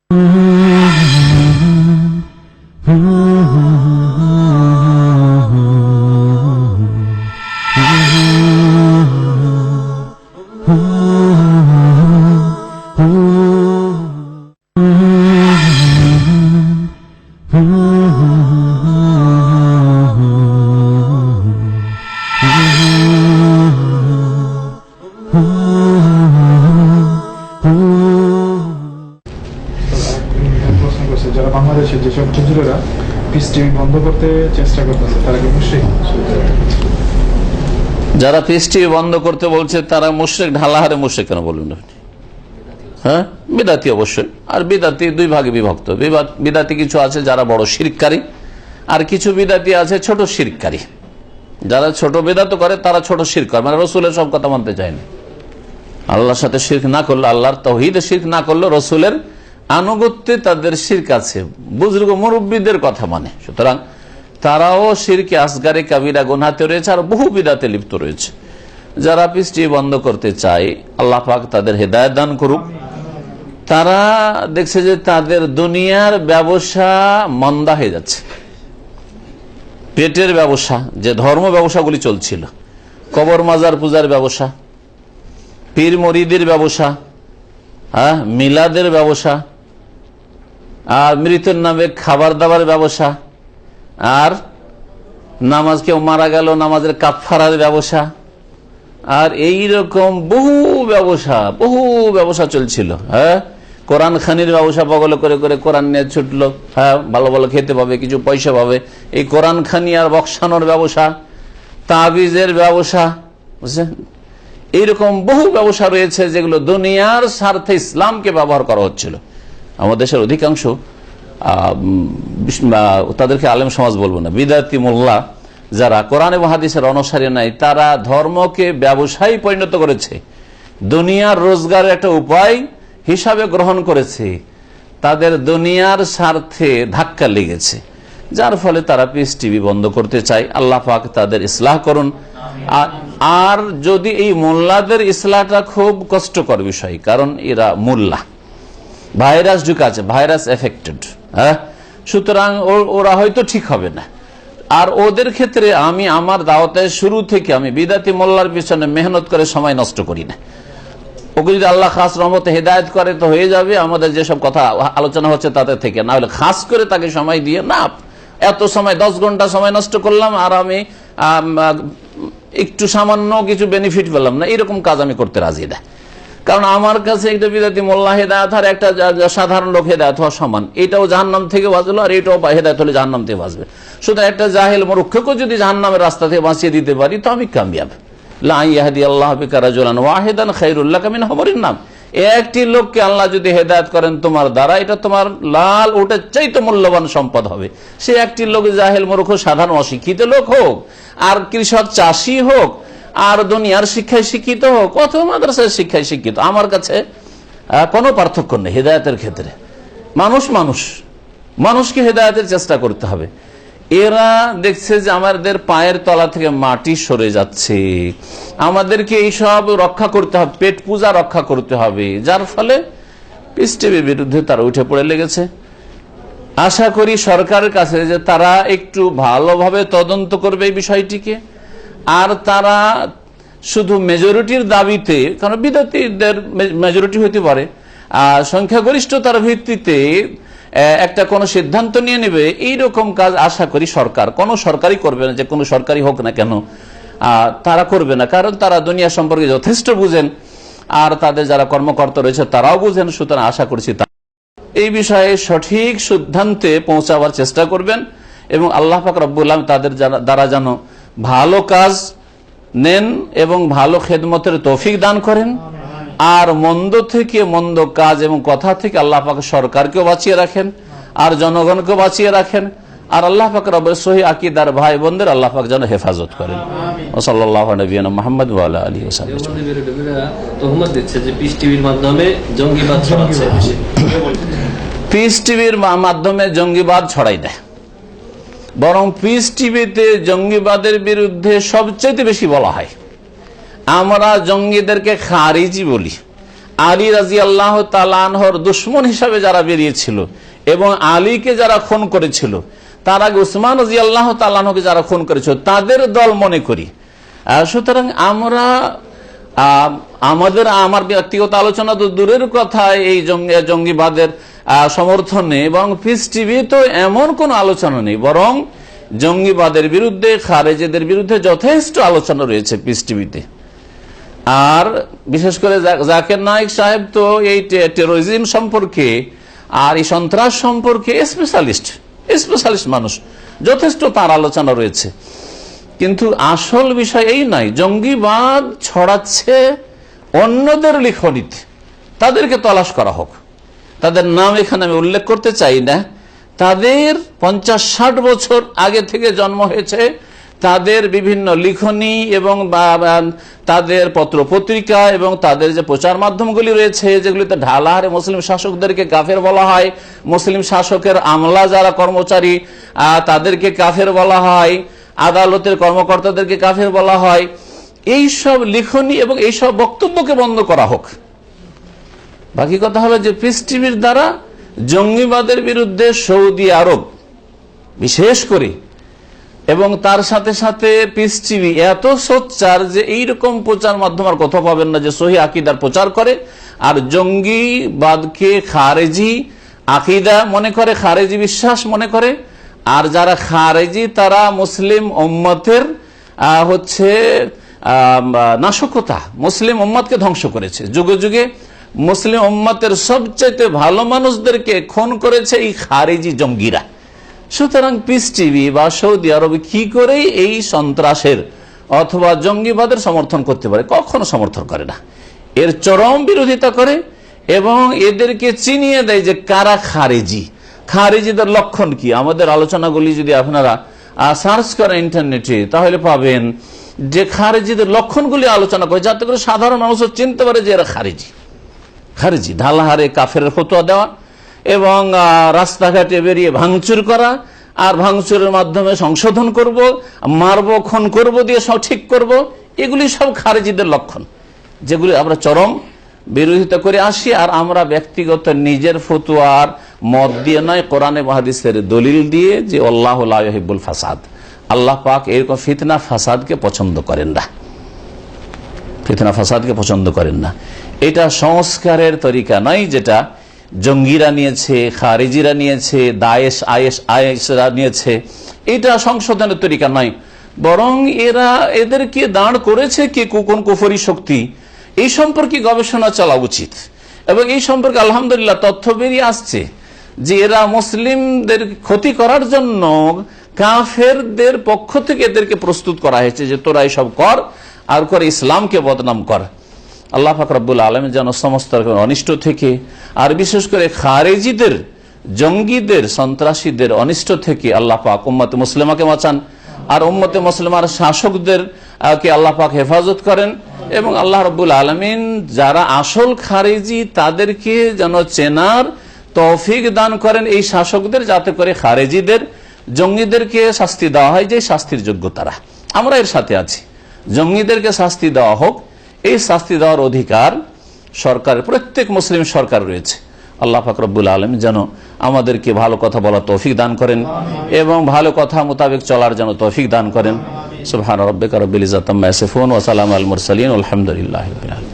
যারা বাংলাদেশের যেসব হুজুরেরা পিস টিভি বন্ধ করতে চেষ্টা করতেছে তারা কি মুশরিক? যারা পিস টিভি বন্ধ করতে বলছে তারা মুশরিক, ঢালাহারে মুশরিক কেন বলবেন আপনি? হ্যাঁ, বিদাতি অবশ্যই। আর বিদাতি দুই ভাগে বিভক্ত। বিদাতি কিছু আছে যারা বড় শিরককারী, আর কিছু বিদাতি আছে ছোট শিরককারী। যারা ছোট বেদাত করে তারা ছোট শিরক করে, মানে রসুলের সব কথা মানতে চায় না। আল্লাহর সাথে শিরক না করলে, আল্লাহর তাওহীদে শিরক না করলে রসুলের আনুগত্যে তাদের শিরক আছে, বুজুর্গ মুরব্বীদের কথা মানে। সুতরাং তারাও শিরকে আসগারে কাবিরা গুনাহতে রয়েছে, আর বহু বিদাতে লিপ্ত রয়েছে। যারা পিস টিভি বন্ধ করতে চায়, আল্লাহ পাক তাদের হেদায়েত দান করুক। তারা দেখছে যে তাদের দুনিয়ার ব্যবসা মন্দা হয়ে যাচ্ছে। পেটের ব্যবসা, যে ধর্ম ব্যবসাগুলি চলছিল, কবর মাজার পূজার ব্যবসা, পীর মরিদের ব্যবসা, মিলাদের ব্যবসা, আর মৃতের নামে খাবার দাবার ব্যবসা, আর নামাজ, কেউ মারা গেল নামাজের কাফারার ব্যবসা, আর এই রকম বহু ব্যবসা চলছিল। হ্যাঁ, কোরআন খানির ব্যবসা, বগল করে করে কোরআন নিয়ে ছুটলো। হ্যাঁ, ভালো ভালো খেতে পাবে, কিছু পয়সা পাবে, এই কোরআন খানি আর বক্সানোর ব্যবসা, তাবিজের ব্যবসা, বুঝছেন? এইরকম বহু ব্যবসা রয়েছে যেগুলো দুনিয়ার স্বার্থে ইসলামকে ব্যবহার করা হচ্ছিল। আমাদের দেশের অধিকাংশ তাদেরকে আলেম সমাজ বলবো না, বিদাতি মোল্লা যারা কোরআন এবং হাদিসের অনুসারী নাই, তারা ধর্মকে ব্যবসায় পরিণত করেছে, দুনিয়ার রোজগারের একটা উপায় হিসাবে গ্রহণ করেছে। তাদের দুনিয়ার স্বার্থে ধাক্কা লেগেছে, যার ফলে তারা পিস টিভি বন্ধ করতে চায়। আল্লাহ পাক তাদের ইসলাহ করুন। আর যদি এই মোল্লাদের ইসলাহটা খুব কষ্টকর বিষয়, কারণ এরা মোল্লা, ভাইরাস ঢুকাছে, ভাইরাস এফেক্টেড। হ্যাঁ, সুতরাং ওরা হয়তো ঠিক হবে না। আর ওদের ক্ষেত্রে আমি আমার দাওয়াতের শুরু থেকে আমি বিদাতি মোল্লার পিছনে মেহনত করে সময় নষ্ট করি না। ওকে যদি আল্লাহ খাস রহমতে হেদায়েত করে তো হয়ে যাবে, আমাদের যেসব কথা আলোচনা হচ্ছে তাতে থেকে। না হলে খাস করে তাকে সময় দিয়ে, না এত সময় 10 ঘন্টা সময় নষ্ট করলাম আর আমি একটু সামান্য কিছু বেনিফিট পেলাম না, এরকম কাজ আমি করতে রাজি না। কারণ আমার কাছে একটা বিদাতি মোল্লা হেদায়েত আর একটা সাধারণ লোক হেদায়েত হওয়া সমান। এটাও জাহান্নাম থেকে বাঁচলো, আর এটাও হেদায়েত হলে জাহান্নাম থেকে বাঁচবে। সুতরাং একটা জাহেল মূর্খকেও যদি জাহান্নামের রাস্তা থেকে বাঁচিয়ে দিতে পারি তো আমি কামিয়াব। লা ইয়াহদি আল্লাহু বিকা রাজুলান ওয়াহিদান খায়রুল লাকা মিন হুমুরিন নাম। একটি লোককে আল্লাহ যদি হেদায়েত করেন তোমার দ্বারা, এটা তোমার লাল ওটার চাইতে মূল্যবান সম্পদ হবে। সে একটি লোক জাহেল মূর্খ সাধারণ অশিক্ষিত লোক হোক, আর কৃষক চাষী হোক, আর দুনিয়ার শিক্ষায় শিক্ষিত হোক, অথবা মাদ্রাসার শিক্ষায় শিক্ষিত, আমার কাছে কোনো পার্থক্য নেই হেদায়েতের ক্ষেত্রে। মানুষকে হেদায়েতের চেষ্টা করতে হবে। এরা দেখছে যে আমাদের পায়ের তলা থেকে মাটি সরে যাচ্ছে, আমাদেরকে এইসব রক্ষা করতে হবে, পেট পূজা রক্ষা করতে হবে, যার ফলে পিস টিভির বিরুদ্ধে তারা উঠে পড়ে লেগেছে। আশা করি সরকারের কাছে যে তারা একটু ভালোভাবে তদন্ত করবে এই বিষয়টিকে। আর তারা শুধু মেজরিটির দাবিতে, কারণ বিদাতীদের মেজরিটি হতে পারে, আর সংখ্যাগরিষ্ঠতার ভিত্তিতে একটা কোন সিদ্ধান্ত নিয়ে নেবে, এইরকম কাজ আশা করি কোনো সরকারই করবে না, যে কোনো সরকারি হোক না কেন তারা করবে না। কারণ তারা দুনিয়া সম্পর্কে যথেষ্ট বুঝেন, আর তাদের যারা কর্মকর্তা রয়েছে তারাও বুঝেন। সুতরাং আশা করছি এই বিষয়ে সঠিক সিদ্ধান্তে পৌঁছাবার চেষ্টা করবেন, এবং আল্লাহ পাক রব্বুল আলামিন তাদের দ্বারা যেন ভালো কাজ নেন এবং ভালো খেদমতের তৌফিক দান করেন। আর মন্দ থেকে, মন্দ কাজ এবং কথা থেকে আল্লাহ পাক সরকারকেও বাঁচিয়ে রাখেন, আর জনগণকে বাঁচিয়ে রাখেন। আর আল্লাহ পাক রব্বুল সহি আকীদার ভাই বোনদের আল্লাহ পাক যেন হেফাজত করেন। সাল্লাল্লাহু নবিয়ানা মুহাম্মদ ওয়া আলা আলিহি ওয়া সাহবিহি তোহমত দিচ্ছে যে পিস টিভির মাধ্যমে জঙ্গিবাদ ছড়াচ্ছে। পিস টিভির মাধ্যমে জঙ্গিবাদ ছড়াই দেয়, বরং পিস টিভিতে জঙ্গিবাদের বিরুদ্ধে সবচেয়ে বেশি বলা হয়। আমরা জঙ্গিদেরকে খারিজি বলি, আলী রাদিয়াল্লাহু তাআলা আনহুর দুশমন হিসাবে যারা বেরিয়েছিল এবং আলীকে যারা খুন করেছিল, তার আগে উসমান রাদিয়াল্লাহু তাআলা আনহুকে যারা খুন করেছিল, তাদের দল মনে করি। সুতরাং আমরা আমার ব্যক্তিগত আলোচনা তো দূরের কথা, এই জঙ্গিবাদের সমর্থনে এবং পিস টিভি তো এমন কোন আলোচনা নেই, বরং জঙ্গিবাদের বিরুদ্ধে, খারেজিদের বিরুদ্ধে যথেষ্ট আলোচনা রয়েছে পিস টিভিতে। আর বিশেষ করে জাকির নায়েক সাহেব তো এই টেরোরিজম সম্পর্কে আর এই সন্ত্রাস সম্পর্কে স্পেশালিস্ট মানুষ, যথেষ্ট তার আলোচনা রয়েছে। কিন্তু আসল বিষয় এই নয়, জঙ্গিবাদ ছড়াচ্ছে অন্যদের লিখনিতে, তাদেরকে তলাশ করা হোক। তাদের নাম এখানে আমি উল্লেখ করতে চাই না, তাদের 50-60 বছর আগে থেকে জন্ম হয়েছে, তাদের বিভিন্ন লিখনি এবং তাদের পত্র পত্রিকা এবং তাদের যে প্রচার মাধ্যমগুলি রয়েছে, যেগুলিতে ঢালা হারে মুসলিম শাসকদেরকে কাফের বলা হয়, মুসলিম শাসকের আমলা যারা কর্মচারী তাদেরকে কাফের বলা হয়, আদালতের কর্মকর্তাদেরকে কাফের বলা হয়, এই সব লিখনি এবং এই সব বক্তব্যকে বন্ধ করা হোক। বাকি কথা হলো যে পিস টিভির দ্বারা জঙ্গিবাদের বিরুদ্ধে সৌদি আরব বিশেষ করে এবং তার সাথে সাথে পিস টিভি এত সোচ্চার যে এইরকম প্রচার মাধ্যম আর কোথাও পাবেন না যে সহি আকিদার প্রচার করে আর জঙ্গিবাদকে খারেজি আকিদা মনে করে, খারেজি বিশ্বাস মনে করে। আর যারা খারেজি তারা মুসলিম উম্মতের নাশকতা, মুসলিম উম্মতকে ধ্বংস করেছে। যুগে যুগে মুসলিম উম্মতের সবচেয়ে ভালো মানুষদেরকে খুন করেছে এই খারেজি জঙ্গিরা। সুতরাং পিস টিভি বা সৌদি আরব কি করে এই সন্ত্রাসের অথবা জঙ্গিবাদের সমর্থন করতে পারে? কখনো সমর্থন করে না, এর চরম বিরোধিতা করে এবং এদেরকে চিনিয়ে দেয় যে কারা খারেজি, খারেজিদের লক্ষণ কি। আমাদের আলোচনাগুলি যদি আপনারা সার্চ করেন ইন্টারনেটে তাহলে পাবেন যে খারেজিদের লক্ষণগুলি আলোচনা করে, যাতে করে সাধারণ মানুষ চিনতে পারে যে এরা খারেজি। ঢালাহারে কাফের ফতোয়া দেওয়া এবং রাস্তাঘাটে বেরিয়ে ভাঙচুর করা, আর ভাঙচুরের মাধ্যমে সংশোধন করব, মারবো, খুন করব, দিয়ে সব ঠিক করব, এগুলি সব খারেজিদের লক্ষণ, যেগুলি আমরা চরম বিরোধিতা করে আসি। আর আমরা ব্যক্তিগত নিজের ফতোয়ার মত দিয়ে নয়, কোরআনে হাদিসের দলিল দিয়ে, যে আল্লাহু লা ইউহিব্বুল ফাসাদ, আল্লাহ পাক এরকম ফিতনা ফাসাদকে পছন্দ করেন না, ফিতনা ফাসাদকে পছন্দ করেন না। এটা সংস্কারের তরিকা নয় যেটা জঙ্গিরা নিয়েছে, খারেজিরা নিয়েছে, দায়েশ আইএসরা নিয়েছে, এটা সংশোধনের তরিকা নয়, বরং এদেরকে দাঁড় করেছে কে, কোন কুফরি শক্তি, এই সম্পর্কে গবেষণা চলা উচিত। এবং এই সম্পর্কে আলহামদুলিল্লাহ তথ্য বেরিয়ে আসছে যে এরা মুসলিমদের ক্ষতি করার জন্য কাফেরদের পক্ষ থেকে এদেরকে প্রস্তুত করা হয়েছে যে তোরা এইসব কর আর করে ইসলামকে বদনাম কর। আল্লাহ পাক রব্বুল আলামিন যেন সমস্ত অনিষ্ট থেকে, আর বিশেষ করে খারেজিদের, জঙ্গিদের, সন্ত্রাসীদের অনিষ্ট থেকে আল্লাহ পাক উম্মতে মুসলিমাকে বাঁচান, আর উম্মতে মুসলিমার শাসকদের কে আল্লাহ পাক হেফাজত করেন। এবং আল্লাহ রব্বুল আলামিন যারা আসল খারেজি তাদেরকে যেন চেনার তৌফিক দান করেন এই শাসকদের, যাতে করে খারেজিদের, জঙ্গিদেরকে শাস্তি দেওয়া হয় যে শাস্তির যোগ্য তারা। আমরা এর সাথে আছি, জঙ্গিদেরকে শাস্তি দেওয়া হোক, এই শাস্তি দেওয়ার অধিকার সরকারের, প্রত্যেক মুসলিম সরকার রয়েছে। আল্লাহ পাক রব্বুল আলামিন যেন আমাদেরকে ভালো কথা বলার তৌফিক দান করেন এবং ভালো কথা মোতাবেক চলার যেন তৌফিক দান করেন। সুবহান রাব্বিকা রাব্বিল ইজ্জাতি আম্মা ইয়াসিফুন ওয়া সালামুন আলাল মুরসালিন, আলহামদুলিল্লাহি রাব্বিল আলামিন।